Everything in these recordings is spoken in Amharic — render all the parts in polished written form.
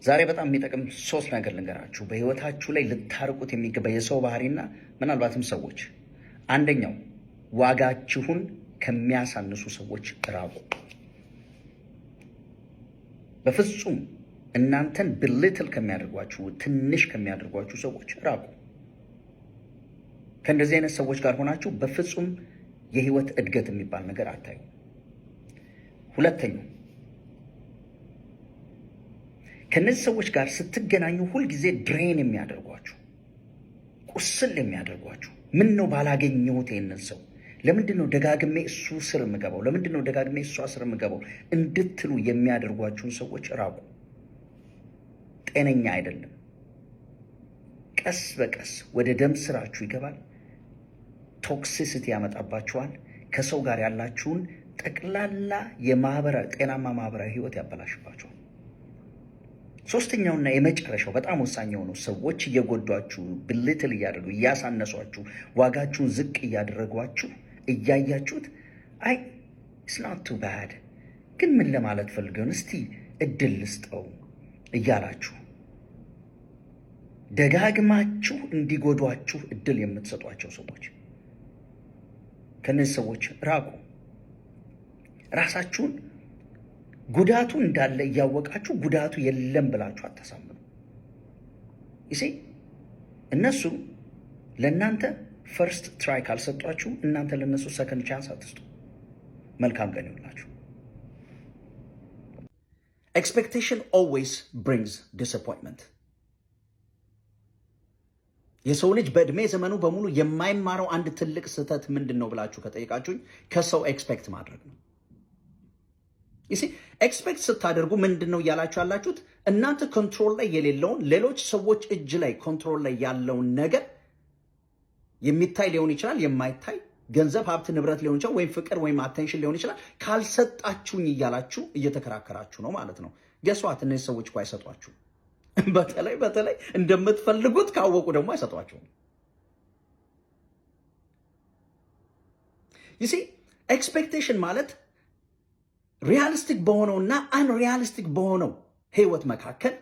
ዛሬ በጣም የሚጠቅም 3 ነገር ልንገራችሁ። በህይወታችሁ ላይ ልታርቁት የሚገባ የሰው ባህሪና ምናልባትም ሰዎች። አንደኛው ዋጋችሁን ከሚያሳንሱ ሰዎች ራቁ። በፍጹም እናንተን ብልትል ከሚያደርጓችሁ፣ ትንሽ ከሚያደርጓችሁ ሰዎች ራቁ። ከእንደዚህ አይነት ሰዎች ጋር ሆናችሁ በፍጹም የህይወት እድገት የሚባል ነገር አታዩ። ሁለተኛው ከነዚህ ሰዎች ጋር ስትገናኙ ሁልጊዜ ድሬን የሚያደርጓችሁ፣ ቁስል የሚያደርጓችሁ፣ ምን ነው ባላገኘሁት ይህንን ሰው፣ ለምንድን ነው ደጋግሜ እሱ ስር የምገባው፣ ለምንድን ነው ደጋግሜ እሷ ስር የምገባው እንድትሉ የሚያደርጓችሁን ሰዎች ራቁ። ጤነኛ አይደለም። ቀስ በቀስ ወደ ደም ስራችሁ ይገባል። ቶክሲሲቲ ያመጣባችኋል። ከሰው ጋር ያላችሁን ጠቅላላ ጤናማ ማህበራዊ ህይወት ያበላሽባችኋል። ሶስተኛውና የመጨረሻው በጣም ወሳኝ የሆነው ሰዎች እየጎዷችሁ፣ ብልትል እያደረጉ እያሳነሷችሁ፣ ዋጋችሁን ዝቅ እያደረጓችሁ እያያችሁት አይ ኢትስ ናት ቱ ባድ ግን ምን ለማለት ፈልገውን እስቲ እድል ልስጠው እያላችሁ ደጋግማችሁ እንዲጎዷችሁ እድል የምትሰጧቸው ሰዎች፣ ከነዚህ ሰዎች ራቁ። ራሳችሁን ጉዳቱ እንዳለ እያወቃችሁ ጉዳቱ የለም ብላችሁ አታሳምኑ። ይሴ እነሱ ለእናንተ ፈርስት ትራይ ካልሰጧችሁ እናንተ ለነሱ ሰከንድ ቻንስ አትስጡ። መልካም ቀን ይሁንላችሁ። ኤክስፔክቴሽን ኦልዌይስ ብሪንግስ ዲስአፖይንትመንት። የሰው ልጅ በእድሜ ዘመኑ በሙሉ የማይማረው አንድ ትልቅ ስህተት ምንድን ነው ብላችሁ ከጠየቃችሁኝ ከሰው ኤክስፔክት ማድረግ ነው። ይሲ ኤክስፔክት ስታደርጉ ምንድን ነው እያላችሁ ያላችሁት? እናንተ ኮንትሮል ላይ የሌለውን ሌሎች ሰዎች እጅ ላይ ኮንትሮል ላይ ያለውን ነገር የሚታይ ሊሆን ይችላል፣ የማይታይ ገንዘብ፣ ሀብት፣ ንብረት ሊሆን ይችላል፣ ወይም ፍቅር ወይም አቴንሽን ሊሆን ይችላል። ካልሰጣችሁኝ እያላችሁ እየተከራከራችሁ ነው ማለት ነው። ገሷት እነዚህ ሰዎች እኮ አይሰጧችሁ። በተለይ እንደምትፈልጉት ካወቁ ደግሞ አይሰጧችሁም። ይሲ ኤክስፔክቴሽን ማለት ሪያሊስቲክ በሆነውና አንሪያሊስቲክ በሆነው ህይወት መካከል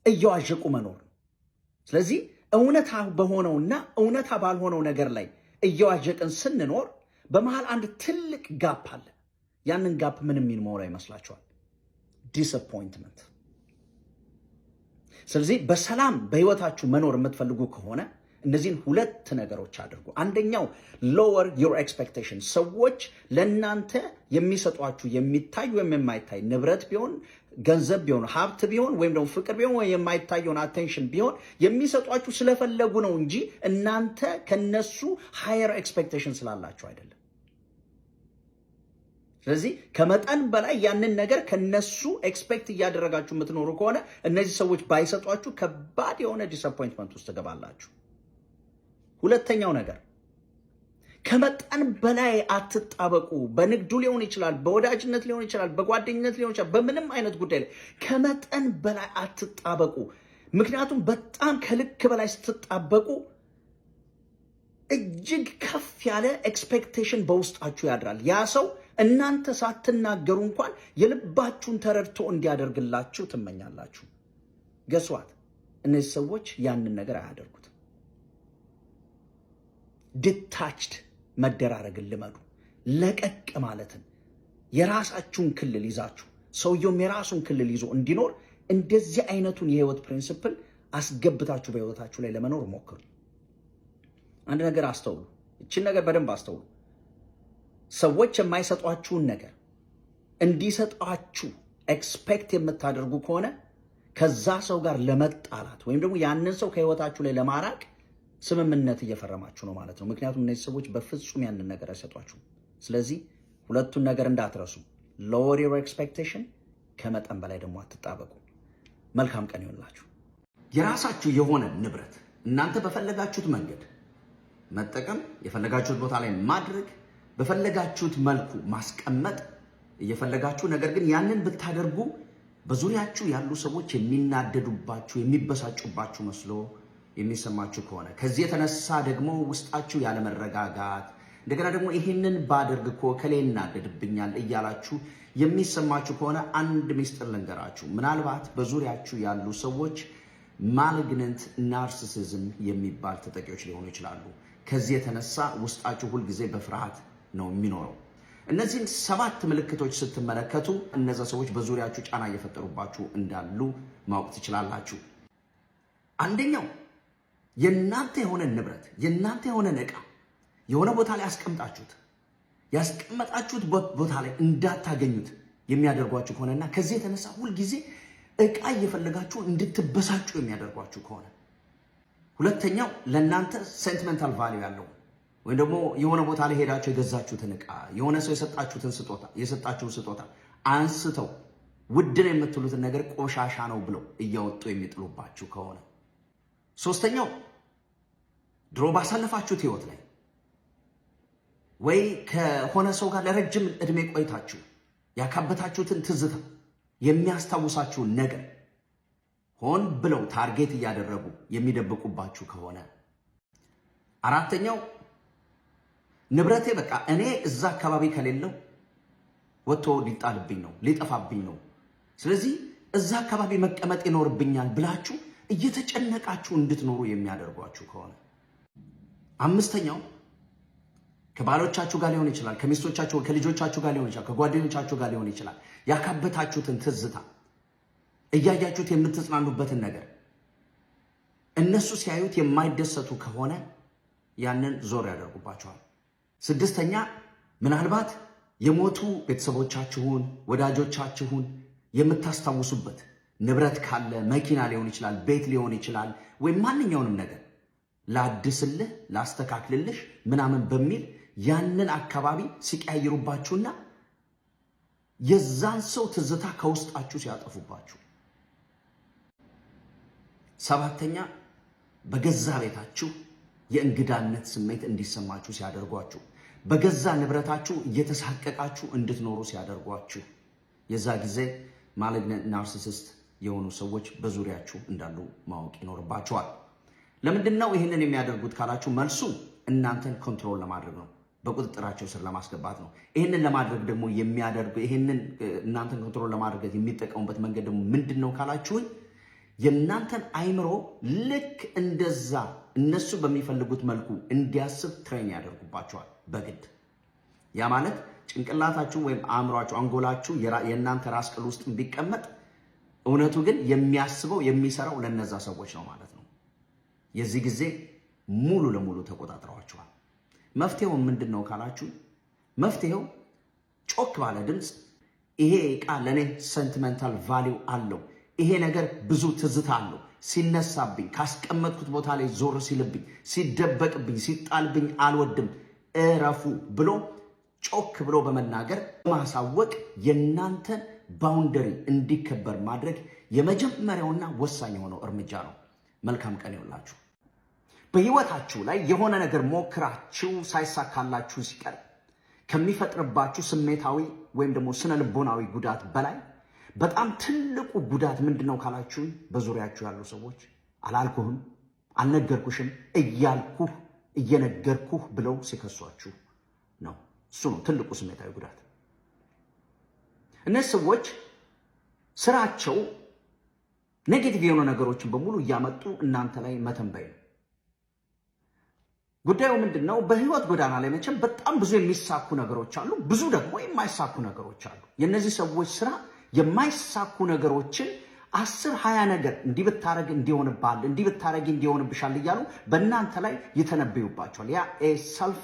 እየዋዠቁ መኖር ነው። ስለዚህ እውነታ በሆነውና እውነታ ባልሆነው ነገር ላይ እየዋዠቅን ስንኖር በመሃል አንድ ትልቅ ጋፕ አለ። ያንን ጋፕ ምን የሚኖረው ይመስላችኋል? ዲስአፖይንትመንት። ስለዚህ በሰላም በህይወታችሁ መኖር የምትፈልጉ ከሆነ እነዚህን 2 ነገሮች አድርጉ። አንደኛው ሎወር ዩር ኤክስፔክቴሽን። ሰዎች ለእናንተ የሚሰጧችሁ የሚታይ ወይም የማይታይ ንብረት ቢሆን፣ ገንዘብ ቢሆን፣ ሀብት ቢሆን፣ ወይም ደግሞ ፍቅር ቢሆን፣ ወይ የማይታየውን አቴንሽን ቢሆን የሚሰጧችሁ ስለፈለጉ ነው እንጂ እናንተ ከነሱ ሃየር ኤክስፔክቴሽን ስላላችሁ አይደለም። ስለዚህ ከመጠን በላይ ያንን ነገር ከነሱ ኤክስፔክት እያደረጋችሁ የምትኖሩ ከሆነ እነዚህ ሰዎች ባይሰጧችሁ ከባድ የሆነ ዲስአፖይንትመንት ውስጥ ትገባላችሁ። ሁለተኛው ነገር ከመጠን በላይ አትጣበቁ። በንግዱ ሊሆን ይችላል፣ በወዳጅነት ሊሆን ይችላል፣ በጓደኝነት ሊሆን ይችላል፣ በምንም አይነት ጉዳይ ላይ ከመጠን በላይ አትጣበቁ። ምክንያቱም በጣም ከልክ በላይ ስትጣበቁ እጅግ ከፍ ያለ ኤክስፔክቴሽን በውስጣችሁ ያድራል። ያ ሰው እናንተ ሳትናገሩ እንኳን የልባችሁን ተረድቶ እንዲያደርግላችሁ ትመኛላችሁ። ገሷት እነዚህ ሰዎች ያንን ነገር አያደርጉት። ዲታችድ መደራረግን ልመዱ። ለቀቅ ማለትን፣ የራሳችሁን ክልል ይዛችሁ ሰውየውም የራሱን ክልል ይዞ እንዲኖር እንደዚህ አይነቱን የህይወት ፕሪንሲፕል አስገብታችሁ በህይወታችሁ ላይ ለመኖር ሞክሩ። አንድ ነገር አስተውሉ። እችን ነገር በደንብ አስተውሉ። ሰዎች የማይሰጧችሁን ነገር እንዲሰጧችሁ ኤክስፔክት የምታደርጉ ከሆነ ከዛ ሰው ጋር ለመጣላት ወይም ደግሞ ያንን ሰው ከህይወታችሁ ላይ ለማራቅ ስምምነት እየፈረማችሁ ነው ማለት ነው። ምክንያቱም እነዚህ ሰዎች በፍጹም ያንን ነገር አይሰጧችሁም። ስለዚህ 2ቱን ነገር እንዳትረሱ። ሎወር ዩር ኤክስፔክቴሽን፣ ከመጠን በላይ ደግሞ አትጣበቁ። መልካም ቀን ይሆንላችሁ። የራሳችሁ የሆነ ንብረት እናንተ በፈለጋችሁት መንገድ መጠቀም፣ የፈለጋችሁት ቦታ ላይ ማድረግ፣ በፈለጋችሁት መልኩ ማስቀመጥ እየፈለጋችሁ፣ ነገር ግን ያንን ብታደርጉ በዙሪያችሁ ያሉ ሰዎች የሚናደዱባችሁ፣ የሚበሳጩባችሁ መስሎ የሚሰማችሁ ከሆነ ከዚህ የተነሳ ደግሞ ውስጣችሁ ያለመረጋጋት፣ እንደገና ደግሞ ይሄንን ባደርግ እኮ ከሌ እናደድብኛል እያላችሁ የሚሰማችሁ ከሆነ አንድ ሚስጥር ልንገራችሁ። ምናልባት በዙሪያችሁ ያሉ ሰዎች ማሊግነንት ናርሲሲዝም የሚባል ተጠቂዎች ሊሆኑ ይችላሉ። ከዚህ የተነሳ ውስጣችሁ ሁልጊዜ በፍርሃት ነው የሚኖረው። እነዚህን 7 ምልክቶች ስትመለከቱ እነዛ ሰዎች በዙሪያችሁ ጫና እየፈጠሩባችሁ እንዳሉ ማወቅ ትችላላችሁ። አንደኛው የእናንተ የሆነ ንብረት፣ የእናንተ የሆነ ዕቃ የሆነ ቦታ ላይ ያስቀመጣችሁት ቦታ ላይ እንዳታገኙት የሚያደርጓችሁ ከሆነና ከዚህ የተነሳ ሁልጊዜ ዕቃ እየፈለጋችሁ እንድትበሳጩ የሚያደርጓችሁ ከሆነ። ሁለተኛው ለእናንተ ሴንቲሜንታል ቫልዩ ያለው ወይም ደግሞ የሆነ ቦታ ላይ ሄዳችሁ የገዛችሁትን ዕቃ የሆነ ሰው የሰጣችሁን ስጦታ አንስተው ውድ ነው የምትሉትን ነገር ቆሻሻ ነው ብለው እያወጡ የሚጥሉባችሁ ከሆነ። ሶስተኛው ድሮ ባሳለፋችሁት ህይወት ላይ ወይ ከሆነ ሰው ጋር ለረጅም ዕድሜ ቆይታችሁ ያካበታችሁትን ትዝታ የሚያስታውሳችሁን ነገር ሆን ብለው ታርጌት እያደረጉ የሚደብቁባችሁ ከሆነ። አራተኛው ንብረቴ በቃ እኔ እዛ አካባቢ ከሌለው ወጥቶ ሊጣልብኝ ነው፣ ሊጠፋብኝ ነው፣ ስለዚህ እዛ አካባቢ መቀመጥ ይኖርብኛል ብላችሁ እየተጨነቃችሁ እንድትኖሩ የሚያደርጓችሁ ከሆነ። አምስተኛው ከባሎቻችሁ ጋር ሊሆን ይችላል፣ ከሚስቶቻችሁ ከልጆቻችሁ ጋር ሊሆን ይችላል፣ ከጓደኞቻችሁ ጋር ሊሆን ይችላል። ያካበታችሁትን ትዝታ እያያችሁት የምትጽናኑበትን ነገር እነሱ ሲያዩት የማይደሰቱ ከሆነ ያንን ዞር ያደርጉባችኋል። ስድስተኛ ምናልባት የሞቱ ቤተሰቦቻችሁን ወዳጆቻችሁን የምታስታውሱበት ንብረት ካለ መኪና ሊሆን ይችላል፣ ቤት ሊሆን ይችላል፣ ወይም ማንኛውንም ነገር ላድስልህ ላስተካክልልሽ ምናምን በሚል ያንን አካባቢ ሲቀያይሩባችሁና የዛን ሰው ትዝታ ከውስጣችሁ ሲያጠፉባችሁ። ሰባተኛ በገዛ ቤታችሁ የእንግዳነት ስሜት እንዲሰማችሁ ሲያደርጓችሁ፣ በገዛ ንብረታችሁ እየተሳቀቃችሁ እንድትኖሩ ሲያደርጓችሁ፣ የዛ ጊዜ ማሊግነንት ናርሲሲስት የሆኑ ሰዎች በዙሪያችሁ እንዳሉ ማወቅ ይኖርባችኋል። ለምንድን ነው ይህንን የሚያደርጉት ካላችሁ፣ መልሱ እናንተን ኮንትሮል ለማድረግ ነው፣ በቁጥጥራቸው ስር ለማስገባት ነው። ይህንን ለማድረግ ደግሞ ይህንን እናንተን ኮንትሮል ለማድረግ የሚጠቀሙበት መንገድ ደግሞ ምንድን ነው ካላችሁኝ፣ የእናንተን አይምሮ ልክ እንደዛ እነሱ በሚፈልጉት መልኩ እንዲያስብ ትሬን ያደርጉባቸዋል በግድ። ያ ማለት ጭንቅላታችሁ ወይም አእምሯችሁ አንጎላችሁ የእናንተ ራስ ቅል ውስጥ ቢቀመጥ እውነቱ ግን የሚያስበው የሚሰራው ለነዛ ሰዎች ነው ማለት ነው። የዚህ ጊዜ ሙሉ ለሙሉ ተቆጣጥረዋቸዋል። መፍትሄው ምንድን ነው ካላችሁ፣ መፍትሄው ጮክ ባለ ድምፅ ይሄ ዕቃ ለእኔ ሴንቲሜንታል ቫሊው አለው፣ ይሄ ነገር ብዙ ትዝታ አለው፣ ሲነሳብኝ ካስቀመጥኩት ቦታ ላይ ዞር ሲልብኝ፣ ሲደበቅብኝ፣ ሲጣልብኝ አልወድም፣ እረፉ ብሎ ጮክ ብሎ በመናገር ማሳወቅ የእናንተን ባውንደሪ እንዲከበር ማድረግ የመጀመሪያውና ወሳኝ የሆነው እርምጃ ነው። መልካም ቀን ይሁንላችሁ። በህይወታችሁ ላይ የሆነ ነገር ሞክራችሁ ሳይሳካላችሁ ሲቀር ከሚፈጥርባችሁ ስሜታዊ ወይም ደግሞ ስነ ልቦናዊ ጉዳት በላይ በጣም ትልቁ ጉዳት ምንድነው ካላችሁ፣ በዙሪያችሁ ያሉ ሰዎች አላልኩህም፣ አልነገርኩሽም እያልኩህ እየነገርኩህ ብለው ሲከሷችሁ ነው። እሱ ነው ትልቁ ስሜታዊ ጉዳት። እነዚህ ሰዎች ስራቸው ኔጌቲቭ የሆኑ ነገሮችን በሙሉ እያመጡ እናንተ ላይ መተንበይ ነው። ጉዳዩ ምንድነው? በህይወት ጎዳና ላይ መቼም በጣም ብዙ የሚሳኩ ነገሮች አሉ፣ ብዙ ደግሞ የማይሳኩ ነገሮች አሉ። የእነዚህ ሰዎች ስራ የማይሳኩ ነገሮችን 10-20 ነገር እንዲህ ብታረግ እንዲሆንብሃል፣ እንዲህ ብታረግ እንዲሆንብሻል እያሉ በእናንተ ላይ ይተነብዩባቸዋል። ያ ሰልፍ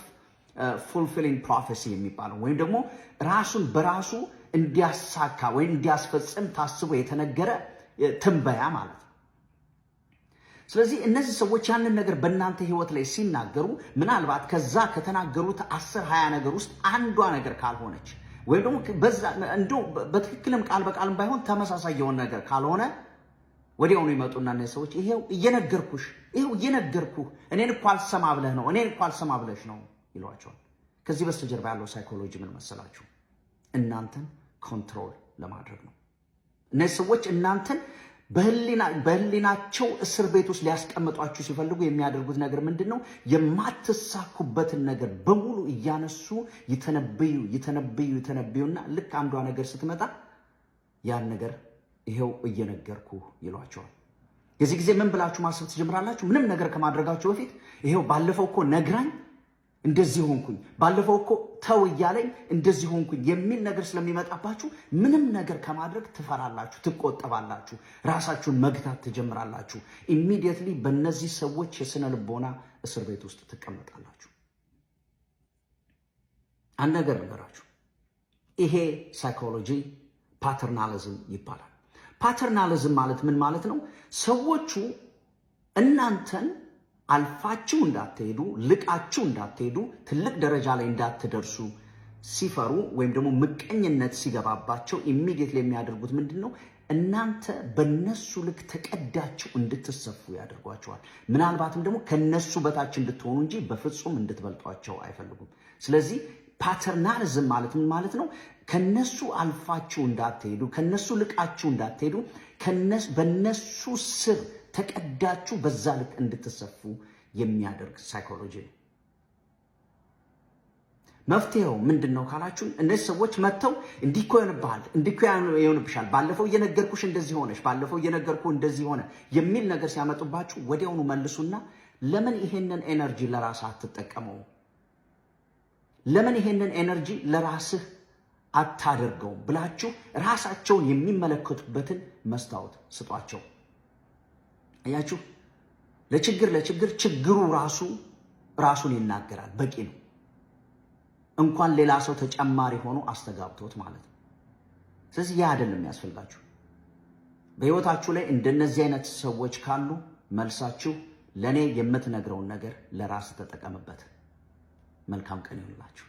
ፉልፊሊንግ ፕሮፌሲ የሚባለው ወይም ደግሞ ራሱን በራሱ እንዲያሳካ ወይም እንዲያስፈጽም ታስቦ የተነገረ ትንበያ ማለት ነው። ስለዚህ እነዚህ ሰዎች ያንን ነገር በእናንተ ህይወት ላይ ሲናገሩ ምናልባት ከዛ ከተናገሩት 10-20 ነገር ውስጥ አንዷ ነገር ካልሆነች ወይም ደግሞ በዛ እንደው በትክክልም ቃል በቃልም ባይሆን ተመሳሳይ የሆነ ነገር ካልሆነ ወዲያውኑ ይመጡና እነዚህ ሰዎች ይሄው እየነገርኩህ እኔን እኮ አልሰማ ብለህ ነው፣ እኔን እኮ አልሰማ ብለሽ ነው ይሏቸዋል። ከዚህ በስተጀርባ ያለው ሳይኮሎጂ ምን መሰላችሁ? እናንተን ኮንትሮል ለማድረግ ነው። እነዚህ ሰዎች እናንተን በህሊናቸው እስር ቤት ውስጥ ሊያስቀምጧችሁ ሲፈልጉ የሚያደርጉት ነገር ምንድነው? የማትሳኩበትን ነገር በሙሉ እያነሱ ይተነብዩና ልክ አንዷ ነገር ስትመጣ ያን ነገር ይሄው እየነገርኩ ይሏቸዋል። የዚህ ጊዜ ምን ብላችሁ ማሰብ ትጀምራላችሁ? ምንም ነገር ከማድረጋችሁ በፊት ይሄው ባለፈው እኮ ነግራኝ እንደዚህ ሆንኩኝ፣ ባለፈው እኮ ተው እያለኝ እንደዚህ ሆንኩኝ የሚል ነገር ስለሚመጣባችሁ ምንም ነገር ከማድረግ ትፈራላችሁ፣ ትቆጠባላችሁ፣ ራሳችሁን መግታት ትጀምራላችሁ። ኢሚዲየትሊ በእነዚህ ሰዎች የስነ ልቦና እስር ቤት ውስጥ ትቀመጣላችሁ። አንድ ነገር ነገራችሁ። ይሄ ሳይኮሎጂ ፓተርናሊዝም ይባላል። ፓተርናሊዝም ማለት ምን ማለት ነው? ሰዎቹ እናንተን አልፋችሁ እንዳትሄዱ፣ ልቃችሁ እንዳትሄዱ፣ ትልቅ ደረጃ ላይ እንዳትደርሱ ሲፈሩ ወይም ደግሞ ምቀኝነት ሲገባባቸው ኢሚዲየትሊ የሚያደርጉት ምንድን ነው? እናንተ በነሱ ልክ ተቀዳችሁ እንድትሰፉ ያደርጓቸዋል። ምናልባትም ደግሞ ከነሱ በታች እንድትሆኑ እንጂ በፍጹም እንድትበልጧቸው አይፈልጉም። ስለዚህ ፓተርናሊዝም ማለት ምን ማለት ነው? ከነሱ አልፋችሁ እንዳትሄዱ፣ ከነሱ ልቃችሁ እንዳትሄዱ፣ በነሱ ስር ተቀዳችሁ በዛ ልክ እንድትሰፉ የሚያደርግ ሳይኮሎጂ ነው። መፍትሄው ምንድን ነው ካላችሁ፣ እነዚህ ሰዎች መጥተው እንዲህ እኮ ይሆንብሃል፣ እንዲህ እኮ ይሆንብሻል፣ ባለፈው እየነገርኩሽ እንደዚህ ሆነሽ፣ ባለፈው እየነገርኩ እንደዚህ ሆነ የሚል ነገር ሲያመጡባችሁ ወዲያውኑ መልሱና ለምን ይሄንን ኤነርጂ ለራስህ አትጠቀመው? ለምን ይሄንን ኤነርጂ ለራስህ አታደርገውም ብላችሁ ራሳቸውን የሚመለከቱበትን መስታወት ስጧቸው። አያችሁ፣ ለችግር ችግሩ ራሱን ይናገራል። በቂ ነው። እንኳን ሌላ ሰው ተጨማሪ ሆኖ አስተጋብቶት ማለት ነው። ስለዚህ ያ አይደለም የሚያስፈልጋችሁ። በህይወታችሁ ላይ እንደነዚህ አይነት ሰዎች ካሉ መልሳችሁ ለኔ የምትነግረውን ነገር ለራስ ተጠቀምበት። መልካም ቀን ይሁንላችሁ።